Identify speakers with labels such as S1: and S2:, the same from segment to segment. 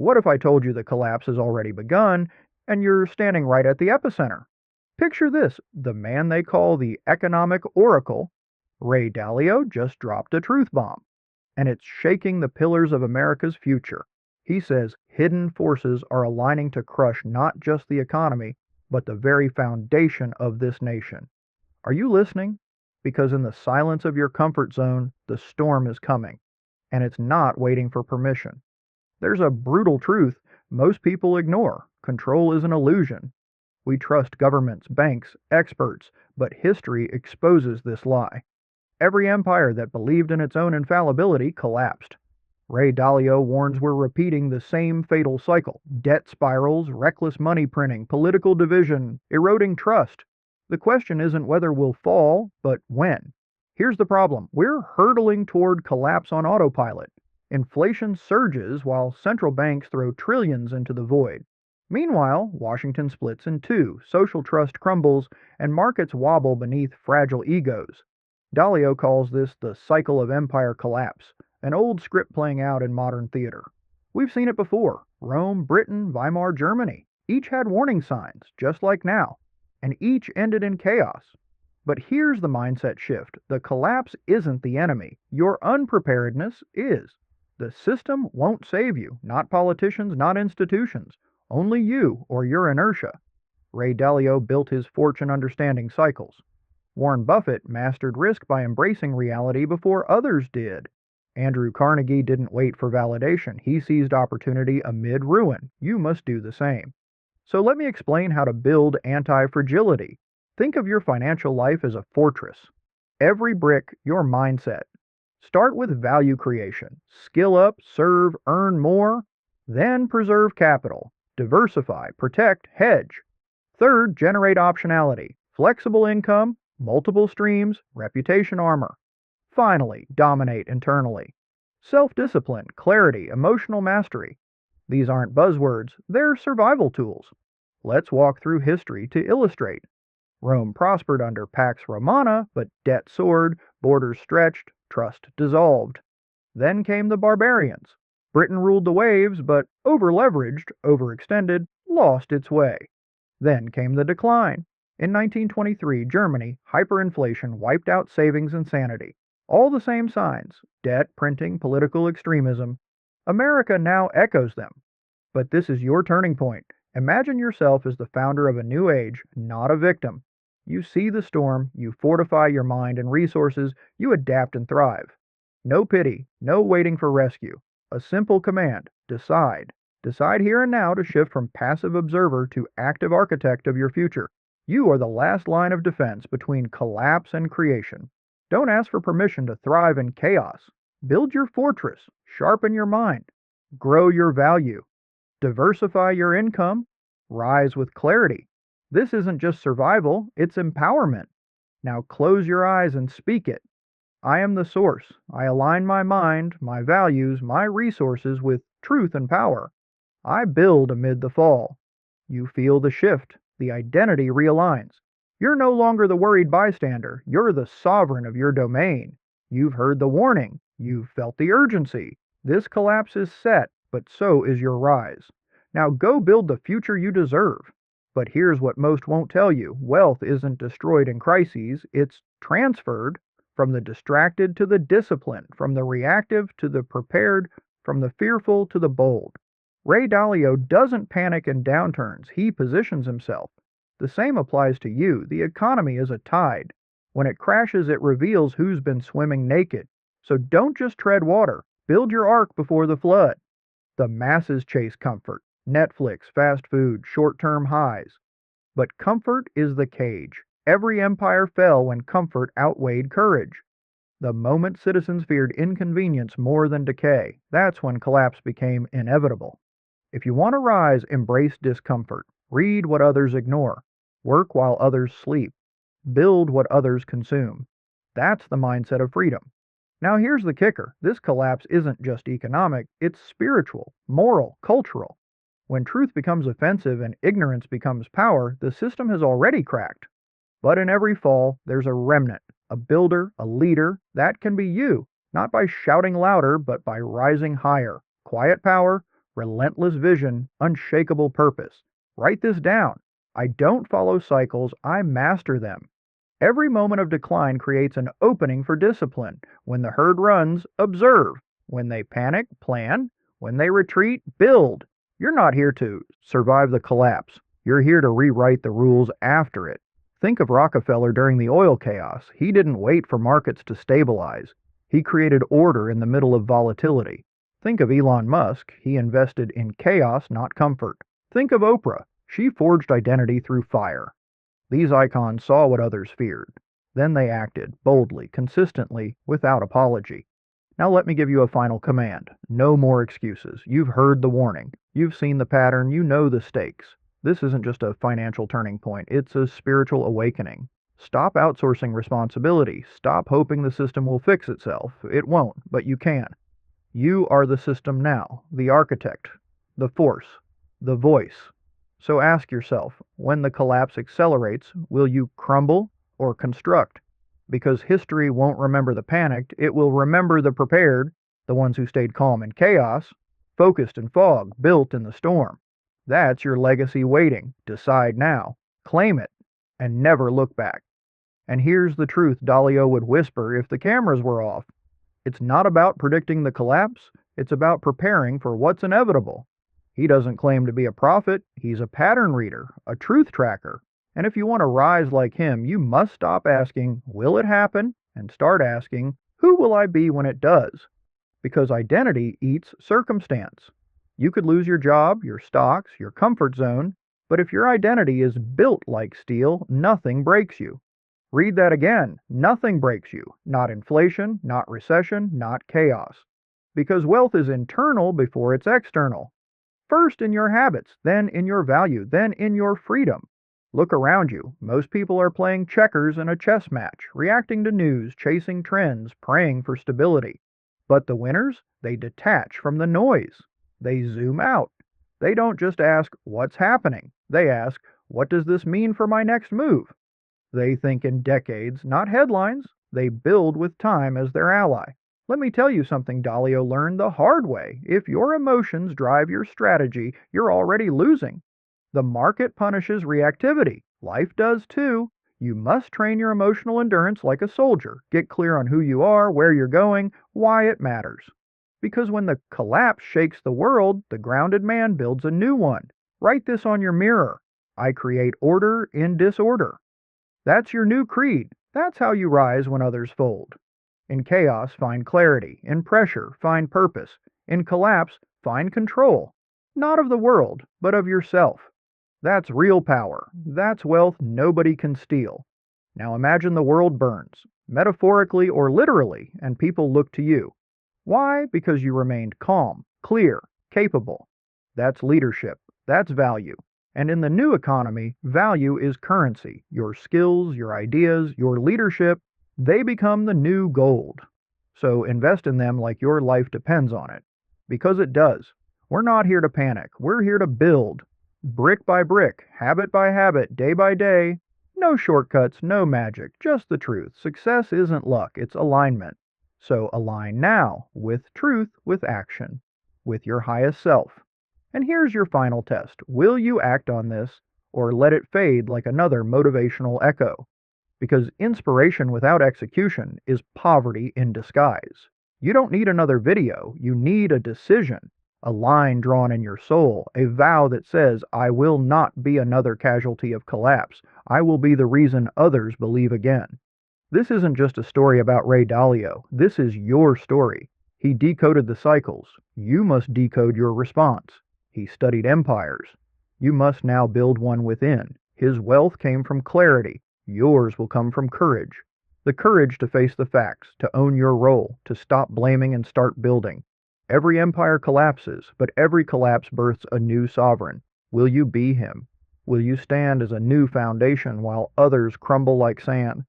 S1: What if I told you the collapse has already begun and you're standing right at the epicenter? Picture this: the man they call the economic oracle, Ray Dalio, just dropped a truth bomb, and it's shaking the pillars of America's future. He says hidden forces are aligning to crush not just the economy, but the very foundation of this nation. Are you listening? Because in the silence of your comfort zone, the storm is coming, and it's not waiting for permission. There's a brutal truth most people ignore: control is an illusion. We trust governments, banks, experts, but history exposes this lie. Every empire that believed in its own infallibility collapsed. Ray Dalio warns we're repeating the same fatal cycle: debt spirals, reckless money printing, political division, eroding trust. The question isn't whether we'll fall, but when. Here's the problem: we're hurtling toward collapse on autopilot. Inflation surges while central banks throw trillions into the void. Meanwhile, Washington splits in two, social trust crumbles, and markets wobble beneath fragile egos. Dalio calls this the cycle of empire collapse, an old script playing out in modern theater. We've seen it before: Rome, Britain, Weimar, Germany. Each had warning signs, just like now, and each ended in chaos. But here's the mindset shift: the collapse isn't the enemy, your unpreparedness is. The system won't save you, not politicians, not institutions, only you or your inertia. Ray Dalio built his fortune understanding cycles. Warren Buffett mastered risk by embracing reality before others did. Andrew Carnegie didn't wait for validation, he seized opportunity amid ruin. You must do the same. So let me explain how to build anti-fragility. Think of your financial life as a fortress. Every brick, your mindset. Start with value creation. Skill up, serve, earn more. Then preserve capital. Diversify, protect, hedge. Third, generate optionality. Flexible income, multiple streams, reputation armor. Finally, dominate internally. Self-discipline, clarity, emotional mastery. These aren't buzzwords, they're survival tools. Let's walk through history to illustrate. Rome prospered under Pax Romana, but debt soared, borders stretched, trust dissolved. Then came the barbarians. Britain ruled the waves, but over-leveraged, overextended, lost its way. Then came the decline. In 1923, Germany, hyperinflation wiped out savings and sanity. All the same signs: debt, printing, political extremism. America now echoes them. But this is your turning point. Imagine yourself as the founder of a new age, not a victim. You see the storm, you fortify your mind and resources, you adapt and thrive. No pity, no waiting for rescue. A simple command: decide. Decide here and now to shift from passive observer to active architect of your future. You are the last line of defense between collapse and creation. Don't ask for permission to thrive in chaos. Build your fortress, sharpen your mind, grow your value, diversify your income, rise with clarity. This isn't just survival, it's empowerment. Now close your eyes and speak it. I am the source. I align my mind, my values, my resources with truth and power. I build amid the fall. You feel the shift. The identity realigns. You're no longer the worried bystander. You're the sovereign of your domain. You've heard the warning. You've felt the urgency. This collapse is set, but so is your rise. Now go build the future you deserve. But here's what most won't tell you: wealth isn't destroyed in crises, it's transferred from the distracted to the disciplined, from the reactive to the prepared, from the fearful to the bold. Ray Dalio doesn't panic in downturns, he positions himself. The same applies to you. The economy is a tide. When it crashes, it reveals who's been swimming naked. So don't just tread water. Build your ark before the flood. The masses chase comfort: Netflix, fast food, short-term highs. But comfort is the cage. Every empire fell when comfort outweighed courage. The moment citizens feared inconvenience more than decay, that's when collapse became inevitable. If you want to rise, embrace discomfort. Read what others ignore. Work while others sleep. Build what others consume. That's the mindset of freedom. Now here's the kicker: this collapse isn't just economic, it's spiritual, moral, cultural. When truth becomes offensive and ignorance becomes power, the system has already cracked. But in every fall, there's a remnant, a builder, a leader. That can be you, not by shouting louder, but by rising higher. Quiet power, relentless vision, unshakable purpose. Write this down. I don't follow cycles, I master them. Every moment of decline creates an opening for discipline. When the herd runs, observe. When they panic, plan. When they retreat, build. You're not here to survive the collapse. You're here to rewrite the rules after it. Think of Rockefeller during the oil chaos. He didn't wait for markets to stabilize. He created order in the middle of volatility. Think of Elon Musk. He invested in chaos, not comfort. Think of Oprah. She forged identity through fire. These icons saw what others feared. Then they acted, boldly, consistently, without apology. Now let me give you a final command. No more excuses. You've heard the warning. You've seen the pattern. You know the stakes. This isn't just a financial turning point. It's a spiritual awakening. Stop outsourcing responsibility. Stop hoping the system will fix itself. It won't, but you can. You are the system now, the architect, the force, the voice. So ask yourself, when the collapse accelerates, will you crumble or construct? Because history won't remember the panicked, it will remember the prepared, the ones who stayed calm in chaos, focused in fog, built in the storm. That's your legacy waiting. Decide now, claim it, and never look back. And here's the truth Dalio would whisper if the cameras were off. It's not about predicting the collapse, it's about preparing for what's inevitable. He doesn't claim to be a prophet, he's a pattern reader, a truth tracker. And if you want to rise like him, you must stop asking, will it happen? And start asking, who will I be when it does? Because identity eats circumstance. You could lose your job, your stocks, your comfort zone, but if your identity is built like steel, nothing breaks you. Read that again. Nothing breaks you. Not inflation, not recession, not chaos. Because wealth is internal before it's external. First in your habits, then in your value, then in your freedom. Look around you. Most people are playing checkers in a chess match, reacting to news, chasing trends, praying for stability. But the winners, they detach from the noise. They zoom out. They don't just ask, what's happening? They ask, what does this mean for my next move? They think in decades, not headlines. They build with time as their ally. Let me tell you something Dalio learned the hard way. If your emotions drive your strategy, you're already losing. The market punishes reactivity. Life does too. You must train your emotional endurance like a soldier. Get clear on who you are, where you're going, why it matters. Because when the collapse shakes the world, the grounded man builds a new one. Write this on your mirror. I create order in disorder. That's your new creed. That's how you rise when others fold. In chaos, find clarity. In pressure, find purpose. In collapse, find control. Not of the world, but of yourself. That's real power. That's wealth nobody can steal. Now imagine the world burns, metaphorically or literally, and people look to you. Why? Because you remained calm, clear, capable. That's leadership. That's value. And in the new economy, value is currency. Your skills, your ideas, your leadership, they become the new gold. So invest in them like your life depends on it. Because it does. We're not here to panic. We're here to build. Brick by brick, habit by habit, day by day. No shortcuts, no magic, just the truth. Success isn't luck, it's alignment. So align now, with truth, with action, with your highest self. And here's your final test. Will you act on this, or let it fade like another motivational echo? Because inspiration without execution is poverty in disguise. You don't need another video, you need a decision. A line drawn in your soul, a vow that says, I will not be another casualty of collapse. I will be the reason others believe again. This isn't just a story about Ray Dalio. This is your story. He decoded the cycles. You must decode your response. He studied empires. You must now build one within. His wealth came from clarity. Yours will come from courage. The courage to face the facts, to own your role, to stop blaming and start building. Every empire collapses, but every collapse births a new sovereign. Will you be him? Will you stand as a new foundation while others crumble like sand?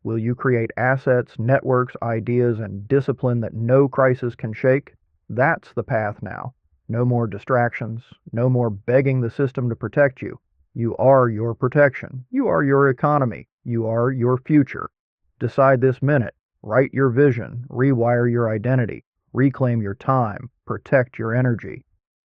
S1: Will you create assets, networks, ideas, and discipline that no crisis can shake? That's the path now. No more distractions. No more begging the system to protect you. You are your protection. You are your economy. You are your future. Decide this minute. Write your vision. Rewire your identity. Reclaim your time. Protect your energy.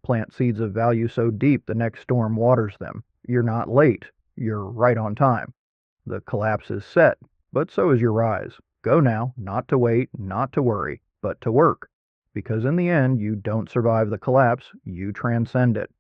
S1: Plant seeds of value so deep the next storm waters them. You're not late. You're right on time. The collapse is set, but so is your rise. Go now, not to wait, not to worry, but to work. Because in the end, you don't survive the collapse, you transcend it.